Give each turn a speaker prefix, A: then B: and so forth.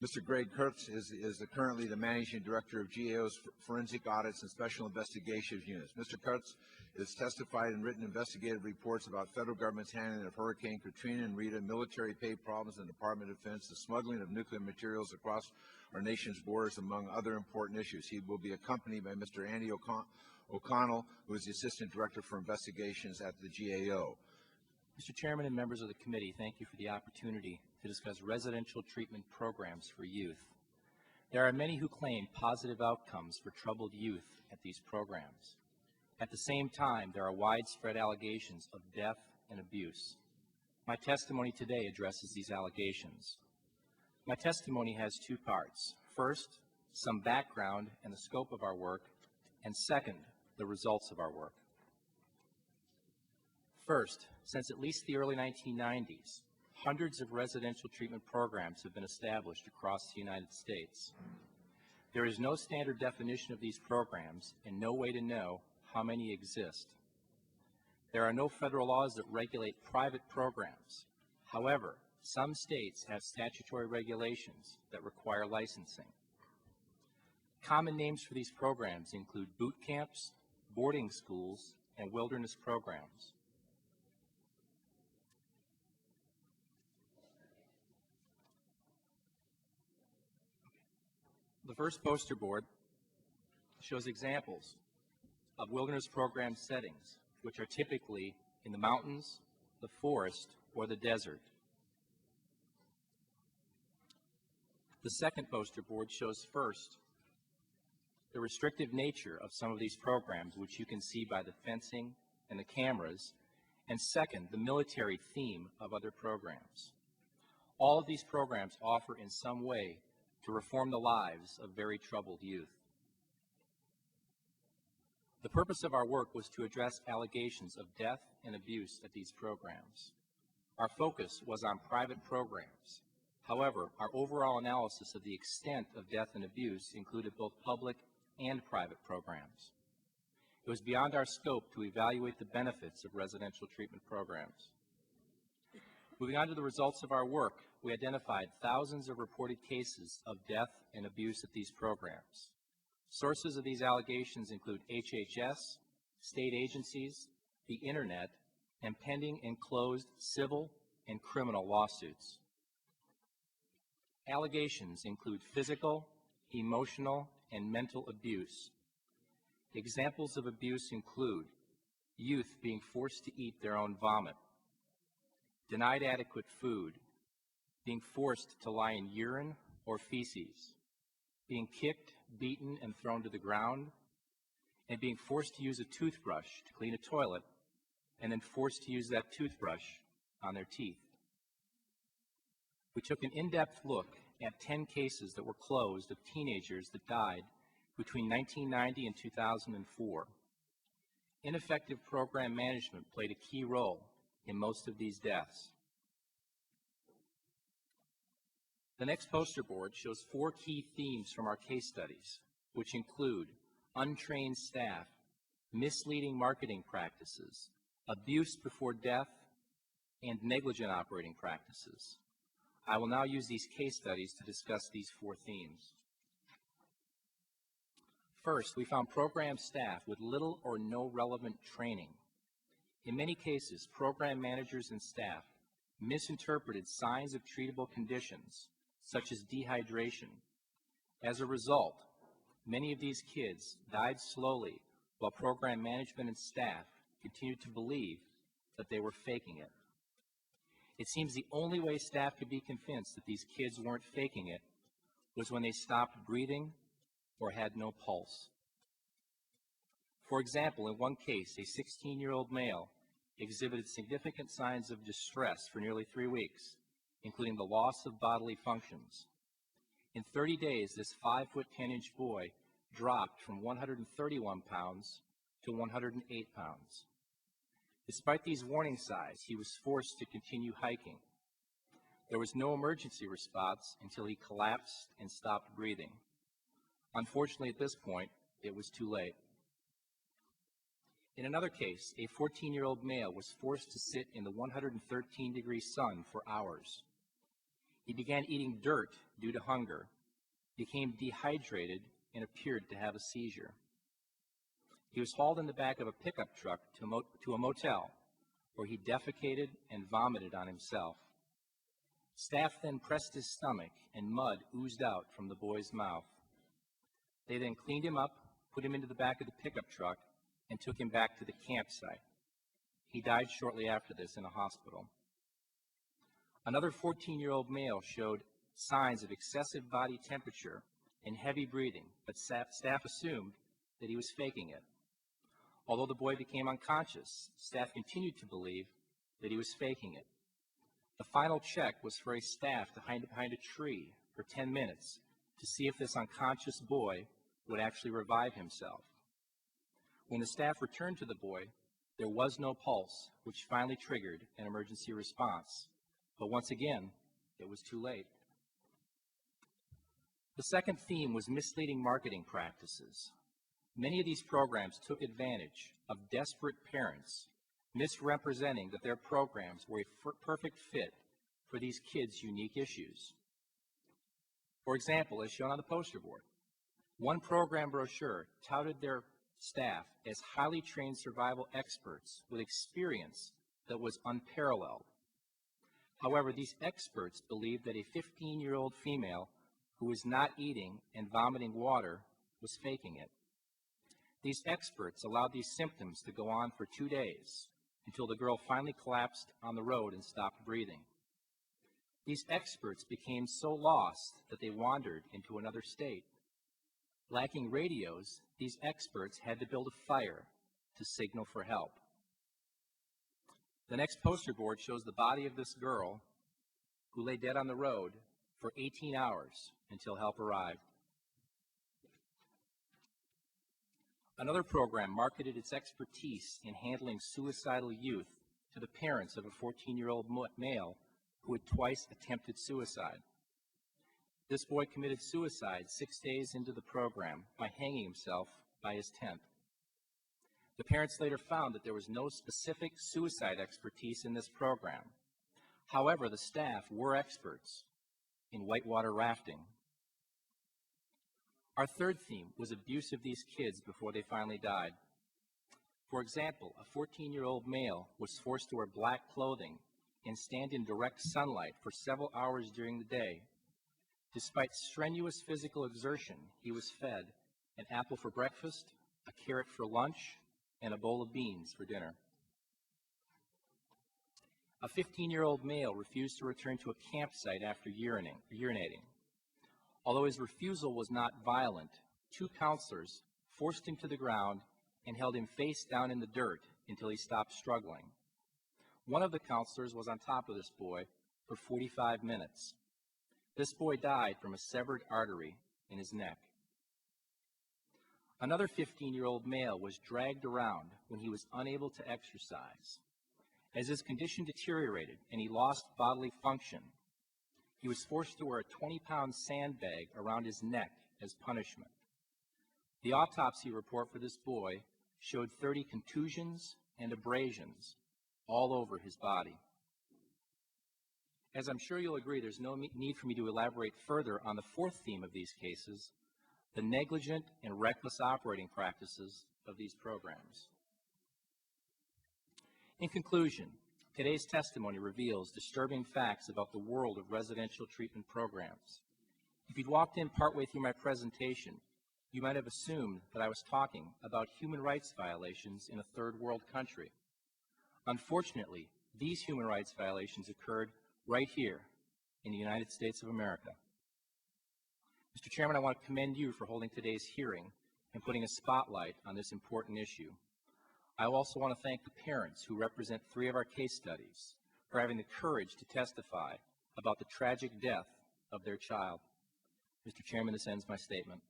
A: Mr. Greg Kutz is currently the Managing Director of GAO's Forensic Audits and Special Investigations Units. Mr. Kutz has testified in written investigative reports about federal government's handling of Hurricane Katrina and Rita, military pay problems in the Department of Defense, the smuggling of nuclear materials across our nation's borders, among other important issues. He will be accompanied by Mr. Andy O'Connell, who is the Assistant Director for Investigations at the GAO.
B: Mr. Chairman and members of the committee, thank you for the opportunity to discuss residential treatment programs for youth. There are many who claim positive outcomes for troubled youth at these programs. At the same time, there are widespread allegations of death and abuse. My testimony today addresses these allegations. My testimony has two parts. First, some background and the scope of our work, and second, the results of our work. First, since at least the early 1990s, hundreds of residential treatment programs have been established across the United States. There is no standard definition of these programs and no way to know how many exist. There are no federal laws that regulate private programs. However, some states have statutory regulations that require licensing. Common names for these programs include boot camps, boarding schools, and wilderness programs. The first poster board shows examples of wilderness program settings, which are typically in the mountains, the forest, or the desert. The second poster board shows first the restrictive nature of some of these programs, which you can see by the fencing and the cameras, and second, the military theme of other programs. All of these programs offer in some way to reform the lives of very troubled youth. The purpose of our work was to address allegations of death and abuse at these programs. Our focus was on private programs. However, our overall analysis of the extent of death and abuse included both public and private programs. It was beyond our scope to evaluate the benefits of residential treatment programs. Moving on to the results of our work, we identified thousands of reported cases of death and abuse at these programs. Sources of these allegations include HHS, state agencies, the Internet, and pending and closed civil and criminal lawsuits. Allegations include physical, emotional, and mental abuse. Examples of abuse include youth being forced to eat their own vomit, denied adequate food, being forced to lie in urine or feces, being kicked, beaten, and thrown to the ground, and being forced to use a toothbrush to clean a toilet, and then forced to use that toothbrush on their teeth. We took an in-depth look at 10 cases that were closed of teenagers that died between 1990 and 2004. Ineffective program management played a key role in most of these deaths. The next poster board shows 4 key themes from our case studies, which include untrained staff, misleading marketing practices, abuse before death, and negligent operating practices. I will now use these case studies to discuss these 4 themes. First, we found program staff with little or no relevant training. In many cases, program managers and staff misinterpreted signs of treatable conditions, such as dehydration. As a result, many of these kids died slowly while program management and staff continued to believe that they were faking it. It seems the only way staff could be convinced that these kids weren't faking it was when they stopped breathing or had no pulse. For example, in one case, a 16-year-old male exhibited significant signs of distress for nearly 3 weeks, including the loss of bodily functions. In 30 days, this 5-foot 10-inch boy dropped from 131 pounds to 108 pounds. Despite these warning signs, he was forced to continue hiking. There was no emergency response until he collapsed and stopped breathing. Unfortunately, at this point, it was too late. In another case, a 14-year-old male was forced to sit in the 113-degree sun for hours. He began eating dirt due to hunger, became dehydrated, and appeared to have a seizure. He was hauled in the back of a pickup truck to a motel, where he defecated and vomited on himself. Staff then pressed his stomach, and mud oozed out from the boy's mouth. They then cleaned him up, put him into the back of the pickup truck, and took him back to the campsite. He died shortly after this in a hospital. Another 14-year-old male showed signs of excessive body temperature and heavy breathing, but staff assumed that he was faking it. Although the boy became unconscious, staff continued to believe that he was faking it. The final check was for a staff to hide behind a tree for 10 minutes to see if this unconscious boy would actually revive himself. When the staff returned to the boy, there was no pulse, which finally triggered an emergency response. But once again, it was too late. The second theme was misleading marketing practices. Many of these programs took advantage of desperate parents, misrepresenting that their programs were a perfect fit for these kids' unique issues. For example, as shown on the poster board, one program brochure touted their staff as highly trained survival experts with experience that was unparalleled. However, these experts believed that a 15-year-old female who was not eating and vomiting water was faking it. These experts allowed these symptoms to go on for 2 days until the girl finally collapsed on the road and stopped breathing. These experts became so lost that they wandered into another state. Lacking radios, these experts had to build a fire to signal for help. The next poster board shows the body of this girl who lay dead on the road for 18 hours until help arrived. Another program marketed its expertise in handling suicidal youth to the parents of a 14-year-old male who had twice attempted suicide. This boy committed suicide 6 days into the program by hanging himself by his tent. The parents later found that there was no specific suicide expertise in this program. However, the staff were experts in whitewater rafting. Our third theme was abuse of these kids before they finally died. For example, a 14-year-old male was forced to wear black clothing and stand in direct sunlight for several hours during the day. Despite strenuous physical exertion, he was fed an apple for breakfast, a carrot for lunch, and a bowl of beans for dinner. A 15-year-old male refused to return to a campsite after urinating. Although his refusal was not violent, 2 counselors forced him to the ground and held him face down in the dirt until he stopped struggling. One of the counselors was on top of this boy for 45 minutes. This boy died from a severed artery in his neck. Another 15-year-old male was dragged around when he was unable to exercise. As his condition deteriorated and he lost bodily function, he was forced to wear a 20-pound sandbag around his neck as punishment. The autopsy report for this boy showed 30 contusions and abrasions all over his body. As I'm sure you'll agree, there's no need for me to elaborate further on the fourth theme of these cases, the negligent and reckless operating practices of these programs. In conclusion, today's testimony reveals disturbing facts about the world of residential treatment programs. If you'd walked in partway through my presentation, you might have assumed that I was talking about human rights violations in a third world country. Unfortunately, these human rights violations occurred right here in the United States of America. Mr. Chairman, I want to commend you for holding today's hearing and putting a spotlight on this important issue. I also want to thank the parents who represent 3 of our case studies for having the courage to testify about the tragic death of their child. Mr. Chairman, this ends my statement.